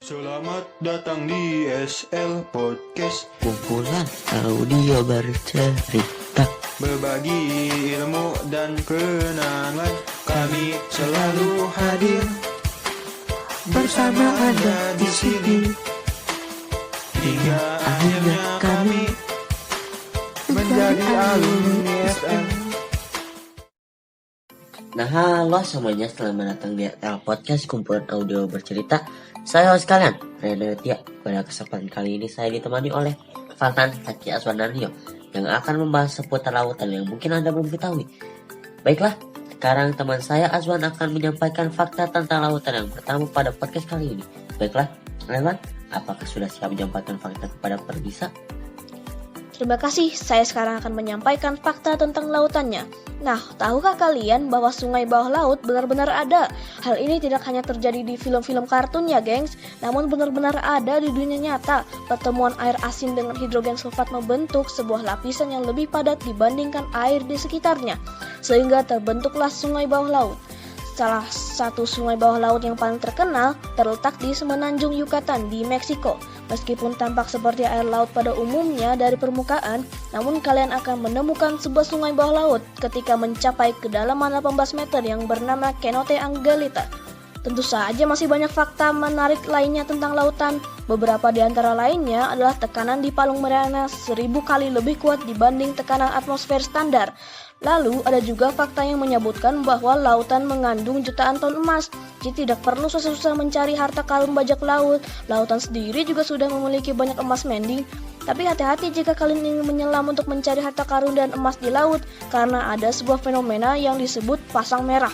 Selamat datang di SL Podcast, kumpulan audio bercerita. berbagi ilmu dan kenangan. Kami selalu hadir Bersama Anda di sini. hingga akhirnya kami menjadi alumni SM. Nah, halo semuanya, selamat datang di SL Podcast, kumpulan audio bercerita. Saya host kalian, Reno Tia. Pada kesempatan kali ini saya ditemani oleh Faltan Saki Aswanaryo yang akan membahas seputar lautan yang mungkin Anda belum ketahui. Baiklah, sekarang teman saya Azwan akan menyampaikan fakta tentang lautan yang pertama pada podcast kali ini. Baiklah, Azwan, apakah sudah siap menyampaikan fakta kepada pemirsa? Terima kasih, saya sekarang akan menyampaikan fakta tentang lautannya. Nah, tahukah kalian bahwa sungai bawah laut benar-benar ada? Hal ini tidak hanya terjadi di film-film kartun ya, gengs, namun benar-benar ada di dunia nyata. Pertemuan air asin dengan hidrogen sulfat membentuk sebuah lapisan yang lebih padat dibandingkan air di sekitarnya, sehingga terbentuklah sungai bawah laut. Salah satu sungai bawah laut yang paling terkenal terletak di Semenanjung Yucatan di Meksiko. Meskipun tampak seperti air laut pada umumnya dari permukaan, namun kalian akan menemukan sebuah sungai bawah laut ketika mencapai kedalaman 18 meter yang bernama Cenote Angelita. Tentu saja masih banyak fakta menarik lainnya tentang lautan. Beberapa di antara lainnya adalah tekanan di palung Mariana 1000 kali lebih kuat dibanding tekanan atmosfer standar. Lalu ada juga fakta yang menyebutkan bahwa lautan mengandung jutaan ton emas. Jadi tidak perlu susah-susah mencari harta karun bajak laut. Lautan sendiri juga sudah memiliki banyak emas mending. Tapi hati-hati jika kalian ingin menyelam untuk mencari harta karun dan emas di laut, karena ada sebuah fenomena yang disebut pasang merah,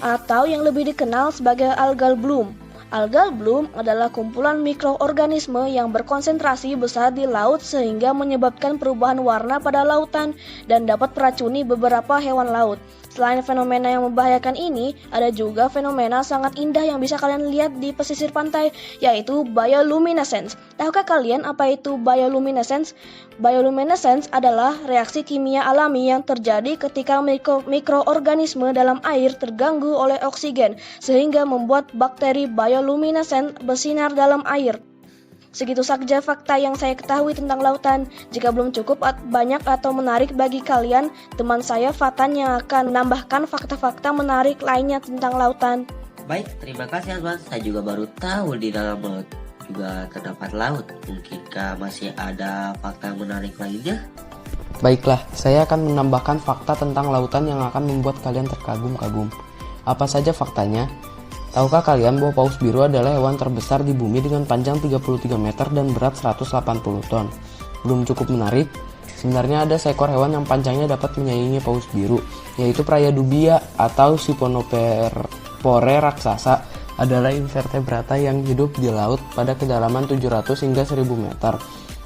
atau yang lebih dikenal sebagai algal bloom. Algal bloom adalah kumpulan mikroorganisme yang berkonsentrasi besar di laut sehingga menyebabkan perubahan warna pada lautan dan dapat meracuni beberapa hewan laut. Selain fenomena yang membahayakan ini, ada juga fenomena sangat indah yang bisa kalian lihat di pesisir pantai, yaitu bioluminescence. Tahukah kalian apa itu bioluminescence? Bioluminescence adalah reaksi kimia alami yang terjadi ketika mikroorganisme dalam air terganggu oleh oksigen, sehingga membuat bakteri bioluminescent bersinar dalam air. Segitu saja fakta yang saya ketahui tentang lautan. Jika belum cukup banyak atau menarik bagi kalian, teman saya Fatan yang akan menambahkan fakta-fakta menarik lainnya tentang lautan. Baik, terima kasih Azwan. Saya juga baru tahu di dalam laut juga terdapat laut. Mungkinkah masih ada fakta menarik lainnya? Baiklah, saya akan menambahkan fakta tentang lautan yang akan membuat kalian terkagum-kagum. Apa saja faktanya? Tahukah kalian bahwa paus biru adalah hewan terbesar di bumi dengan panjang 33 meter dan berat 180 ton? Belum cukup menarik? Sebenarnya ada seekor hewan yang panjangnya dapat menyaingi paus biru, yaitu Praedubia atau Siphonophore raksasa. Adalah invertebrata yang hidup di laut pada kedalaman 700 hingga 1000 meter.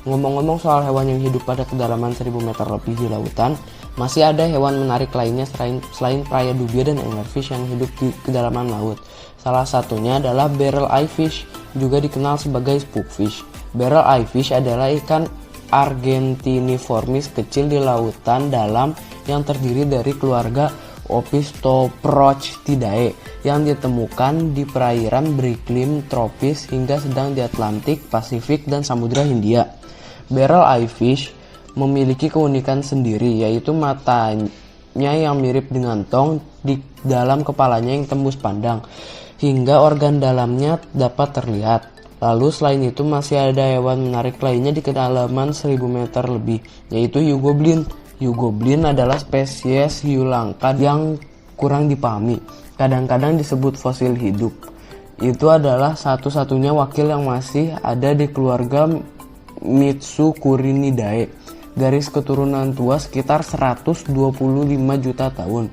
Ngomong-ngomong soal hewan yang hidup pada kedalaman 1000 meter lebih di lautan, masih ada hewan menarik lainnya selain Praedubia dan anglerfish yang hidup di kedalaman laut. Salah satunya adalah barrel eye fish, juga dikenal sebagai spookfish. Barrel eye fish adalah ikan Argentiniformis kecil di lautan dalam yang terdiri dari keluarga Opisthophroctidae yang ditemukan di perairan beriklim tropis hingga sedang di Atlantik, Pasifik, dan Samudra Hindia. Barrel eye fish memiliki keunikan sendiri, yaitu matanya yang mirip dengan tong di dalam kepalanya yang tembus pandang, hingga organ dalamnya dapat terlihat. Lalu selain itu masih ada hewan menarik lainnya di kedalaman 1000 meter lebih, yaitu hiu goblin. Hiu goblin adalah spesies hiu langka yang kurang dipahami, kadang-kadang disebut fosil hidup. Itu adalah satu-satunya wakil yang masih ada di keluarga Mitsukuridae. Garis keturunan tua sekitar 125 juta tahun.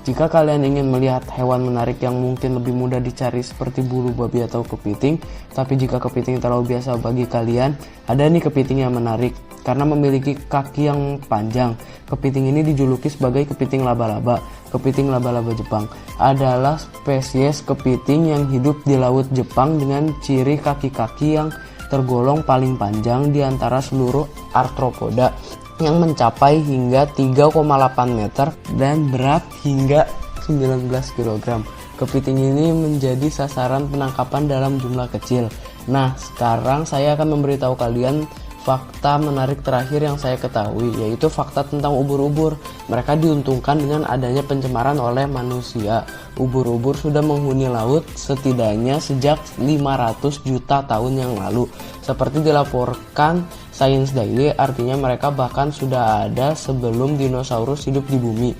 Jika kalian ingin melihat hewan menarik yang mungkin lebih mudah dicari seperti bulu babi atau kepiting, tapi jika kepiting terlalu biasa bagi kalian, ada nih kepiting yang menarik karena memiliki kaki yang panjang. Kepiting ini dijuluki sebagai kepiting laba-laba. Kepiting laba-laba Jepang adalah spesies kepiting yang hidup di laut Jepang dengan ciri kaki-kaki yang tergolong paling panjang di antara seluruh arthropoda, yang mencapai hingga 3,8 meter dan berat hingga 19 kg. Kepiting ini menjadi sasaran penangkapan dalam jumlah kecil. Nah, sekarang saya akan memberitahu kalian fakta menarik terakhir yang saya ketahui, yaitu fakta tentang ubur-ubur. Mereka diuntungkan dengan adanya pencemaran oleh manusia. Ubur-ubur sudah menghuni laut setidaknya sejak 500 juta tahun yang lalu. Seperti dilaporkan Science Daily, artinya mereka bahkan sudah ada sebelum dinosaurus hidup di bumi.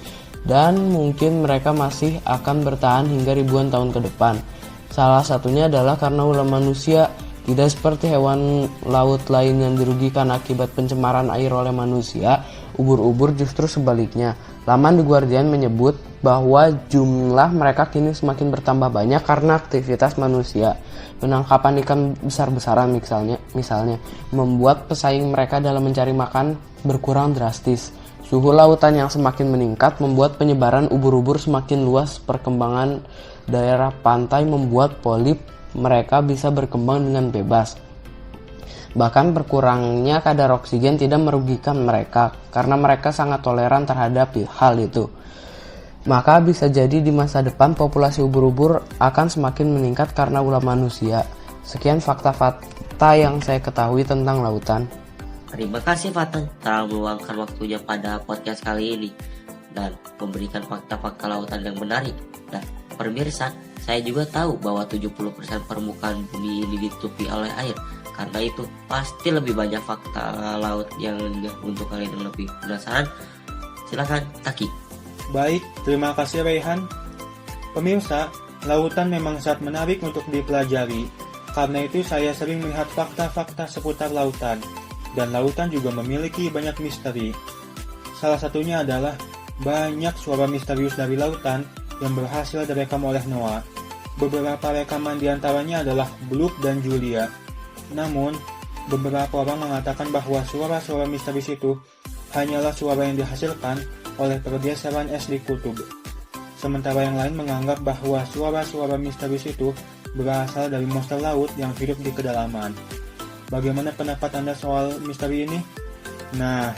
Dan mungkin mereka masih akan bertahan hingga ribuan tahun ke depan. Salah satunya adalah karena ulah manusia. Tidak seperti hewan laut lain yang dirugikan akibat pencemaran air oleh manusia, ubur-ubur justru sebaliknya. Laman The Guardian menyebut bahwa jumlah mereka kini semakin bertambah banyak karena aktivitas manusia. Penangkapan ikan besar-besaran misalnya membuat pesaing mereka dalam mencari makan berkurang drastis. Suhu lautan yang semakin meningkat membuat penyebaran ubur-ubur semakin luas. Perkembangan daerah pantai membuat polip mereka bisa berkembang dengan bebas. Bahkan berkurangnya kadar oksigen tidak merugikan mereka karena mereka sangat toleran terhadap hal itu. Maka bisa jadi di masa depan populasi ubur-ubur akan semakin meningkat karena ulah manusia. Sekian fakta-fakta yang saya ketahui tentang lautan. Terima kasih Fatan telah meluangkan waktunya pada podcast kali ini dan memberikan fakta-fakta lautan yang menarik. Dan pemirsa, saya juga tahu bahwa 70% permukaan bumi ini ditutupi oleh air. Karena itu pasti lebih banyak fakta laut yang untuk kalian yang lebih penasaran. Silakan Taki. Baik, terima kasih Raihan. Pemirsa, lautan memang sangat menarik untuk dipelajari. Karena itu saya sering melihat fakta-fakta seputar lautan. Dan lautan juga memiliki banyak misteri. Salah satunya adalah banyak suara misterius dari lautan yang berhasil direkam oleh NOAA. Beberapa rekaman diantaranya adalah Bloop dan Julia. Namun, beberapa orang mengatakan bahwa suara-suara misterius itu hanyalah suara yang dihasilkan oleh pergeseran es di kutub. Sementara yang lain menganggap bahwa suara-suara misterius itu berasal dari monster laut yang hidup di kedalaman. Bagaimana pendapat Anda soal misteri ini? Nah,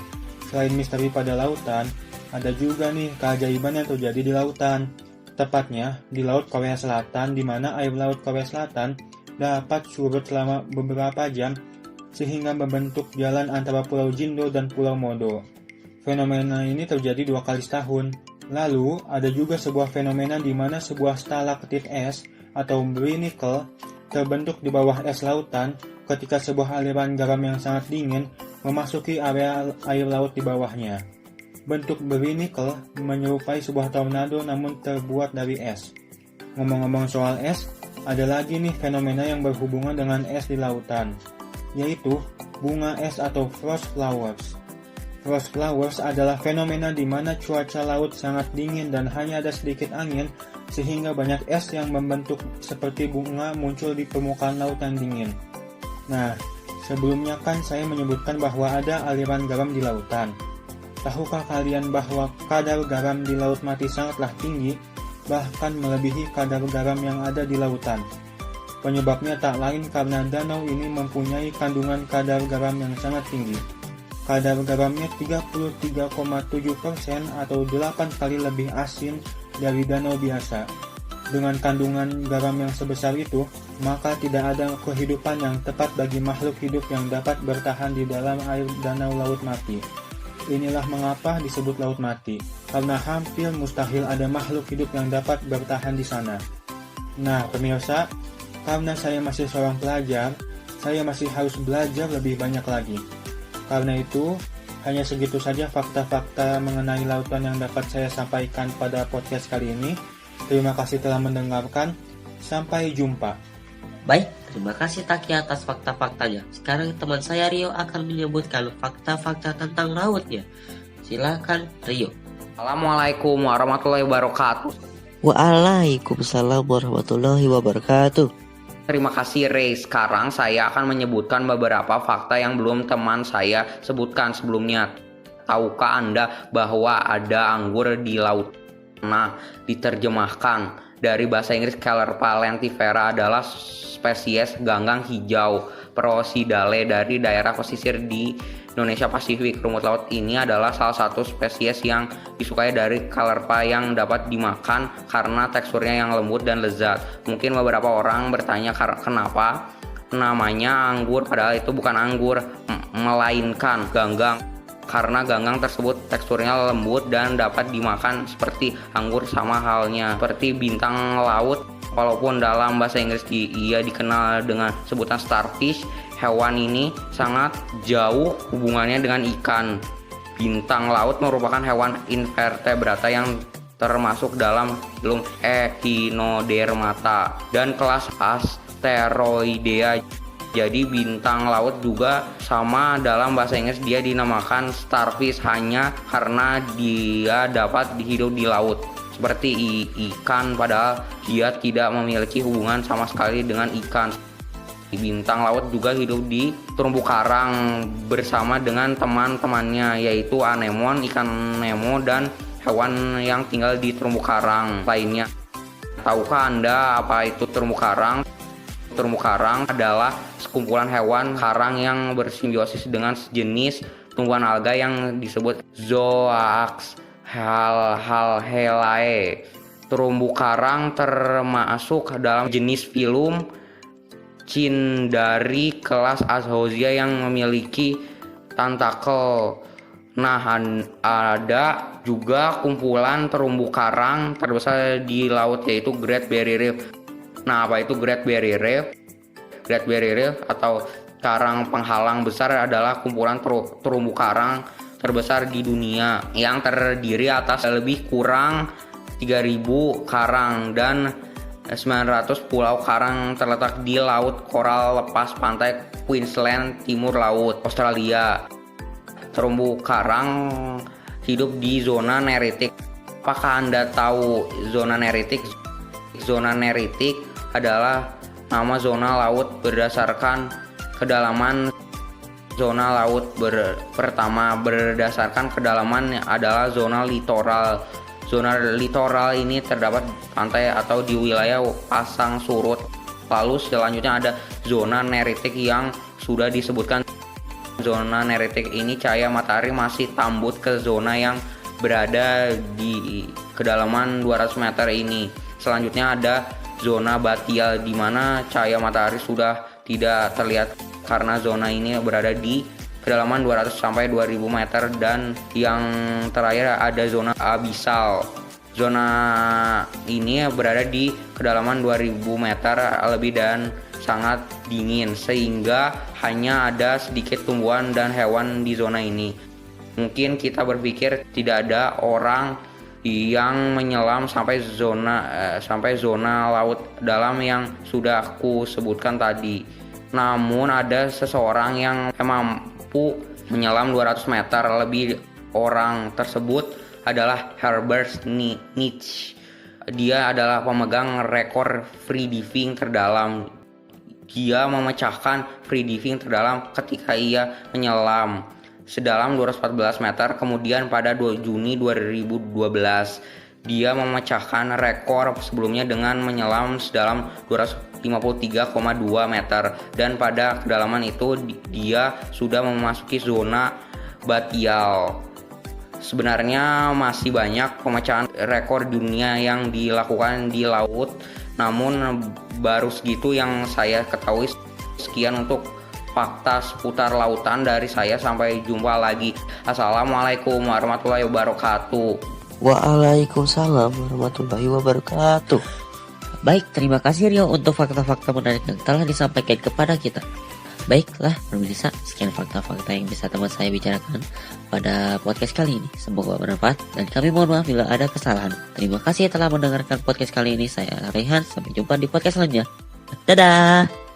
selain misteri pada lautan, ada juga nih keajaiban yang terjadi di lautan. Tepatnya di Laut Korea Selatan, di mana air Laut Korea Selatan dapat surut selama beberapa jam sehingga membentuk jalan antara Pulau Jindo dan Pulau Modo. Fenomena ini terjadi 2 kali setahun. Lalu, ada juga sebuah fenomena di mana sebuah stalaktit es atau barnacle terbentuk di bawah es lautan ketika sebuah aliran garam yang sangat dingin memasuki area air laut di bawahnya. Bentuk barnacle menyerupai sebuah tornado namun terbuat dari es. Ngomong-ngomong soal es, ada lagi nih fenomena yang berhubungan dengan es di lautan, yaitu bunga es atau frost flowers. Frost flowers adalah fenomena di mana cuaca laut sangat dingin dan hanya ada sedikit angin, sehingga banyak es yang membentuk seperti bunga muncul di permukaan laut yang dingin. Nah, sebelumnya kan saya menyebutkan bahwa ada aliran garam di lautan. Tahukah kalian bahwa kadar garam di laut mati sangatlah tinggi, bahkan melebihi kadar garam yang ada di lautan? Penyebabnya tak lain karena danau ini mempunyai kandungan kadar garam yang sangat tinggi. Kadar garamnya 33,7% atau 8 kali lebih asin dari danau biasa. Dengan kandungan garam yang sebesar itu, maka tidak ada kehidupan yang tepat bagi makhluk hidup yang dapat bertahan di dalam air danau laut mati. Inilah mengapa disebut laut mati, karena hampir mustahil ada makhluk hidup yang dapat bertahan di sana. Nah, pemirsa, karena saya masih seorang pelajar, saya masih harus belajar lebih banyak lagi. Karena itu, hanya segitu saja fakta-fakta mengenai lautan yang dapat saya sampaikan pada podcast kali ini. Terima kasih telah mendengarkan. Sampai jumpa. Baik, terima kasih Taki atas fakta-faktanya. Sekarang teman saya Rio akan menyebutkan fakta-fakta tentang lautnya. Silakan Rio. Assalamualaikum warahmatullahi wabarakatuh. Waalaikumsalam warahmatullahi wabarakatuh. Terima kasih Ray. Sekarang saya akan menyebutkan beberapa fakta yang belum teman saya sebutkan sebelumnya. Tahukah Anda bahwa ada anggur di laut? Nah, diterjemahkan dari bahasa Inggris Clerpa lentifera adalah spesies ganggang hijau Proosidale dari daerah pesisir di Indonesia Pasifik. Rumput laut ini adalah salah satu spesies yang disukai dari Clerpa yang dapat dimakan karena teksturnya yang lembut dan lezat. Mungkin beberapa orang bertanya kenapa namanya anggur, padahal itu bukan anggur, melainkan ganggang. Karena ganggang tersebut teksturnya lembut dan dapat dimakan seperti anggur, sama halnya seperti bintang laut. Walaupun dalam bahasa Inggris ia dikenal dengan sebutan starfish, hewan ini sangat jauh hubungannya dengan ikan. Bintang laut merupakan hewan invertebrata yang termasuk dalam filum Echinodermata dan kelas Asteroidea. Jadi bintang laut juga sama, dalam bahasa Inggris dia dinamakan starfish hanya karena dia dapat hidup di laut seperti ikan, padahal dia tidak memiliki hubungan sama sekali dengan ikan. Bintang laut juga hidup di terumbu karang bersama dengan teman-temannya, yaitu anemon, ikan nemo, dan hewan yang tinggal di terumbu karang lainnya. Tahukah Anda apa itu terumbu karang? Terumbu karang adalah sekumpulan hewan karang yang bersimbiosis dengan sejenis tumbuhan alga yang disebut zooax halhalae. Terumbu karang termasuk dalam jenis filum Cnidaria kelas Azhozia yang memiliki tentakel. Nah, ada juga kumpulan terumbu karang terbesar di laut, yaitu Great Barrier Reef. Nah, apa itu Great Barrier Reef? Great Barrier Reef atau karang penghalang besar adalah kumpulan terumbu karang terbesar di dunia yang terdiri atas lebih kurang 3.000 karang dan 900 pulau karang terletak di Laut Koral lepas pantai Queensland, timur laut Australia. Terumbu karang hidup di zona neritik. Apakah Anda tahu zona neritik? Zona neritik adalah nama zona laut berdasarkan kedalaman. Zona laut pertama berdasarkan kedalaman adalah zona litoral. Zona litoral ini terdapat pantai atau di wilayah pasang surut. Lalu selanjutnya ada zona neritik yang sudah disebutkan. Zona neritik ini cahaya matahari masih tambut ke zona yang berada di kedalaman 200 meter ini. Selanjutnya ada zona batial di mana cahaya matahari sudah tidak terlihat karena zona ini berada di kedalaman 200 sampai 2000 meter, dan yang terakhir ada zona abisal. Zona ini berada di kedalaman 2000 meter lebih dan sangat dingin sehingga hanya ada sedikit tumbuhan dan hewan di zona ini. Mungkin kita berpikir tidak ada orang yang menyelam sampai zona laut dalam yang sudah aku sebutkan tadi. Namun ada seseorang yang mampu menyelam 200 meter lebih. Orang tersebut adalah Herbert Nietzsche. Dia adalah pemegang rekor free diving terdalam. Dia memecahkan free diving terdalam ketika ia menyelam sedalam 214 meter. Kemudian pada 2 Juni 2012 dia memecahkan rekor sebelumnya dengan menyelam sedalam 253,2 meter, dan pada kedalaman itu dia sudah memasuki zona batial. Sebenarnya masih banyak pemecahan rekor dunia yang dilakukan di laut, namun baru segitu yang saya ketahui. Sekian untuk fakta seputar lautan dari saya. Sampai jumpa lagi. Assalamualaikum warahmatullahi wabarakatuh. Waalaikumsalam warahmatullahi wabarakatuh. Baik, terima kasih Rio untuk fakta-fakta menarik yang telah disampaikan kepada kita. Baiklah pemirsa, sekian fakta-fakta yang bisa teman saya bicarakan pada podcast kali ini. Semoga bermanfaat dan kami mohon maaf bila ada kesalahan. Terima kasih telah mendengarkan podcast kali ini. Saya Rehan, sampai jumpa di podcast selanjutnya. Dadah.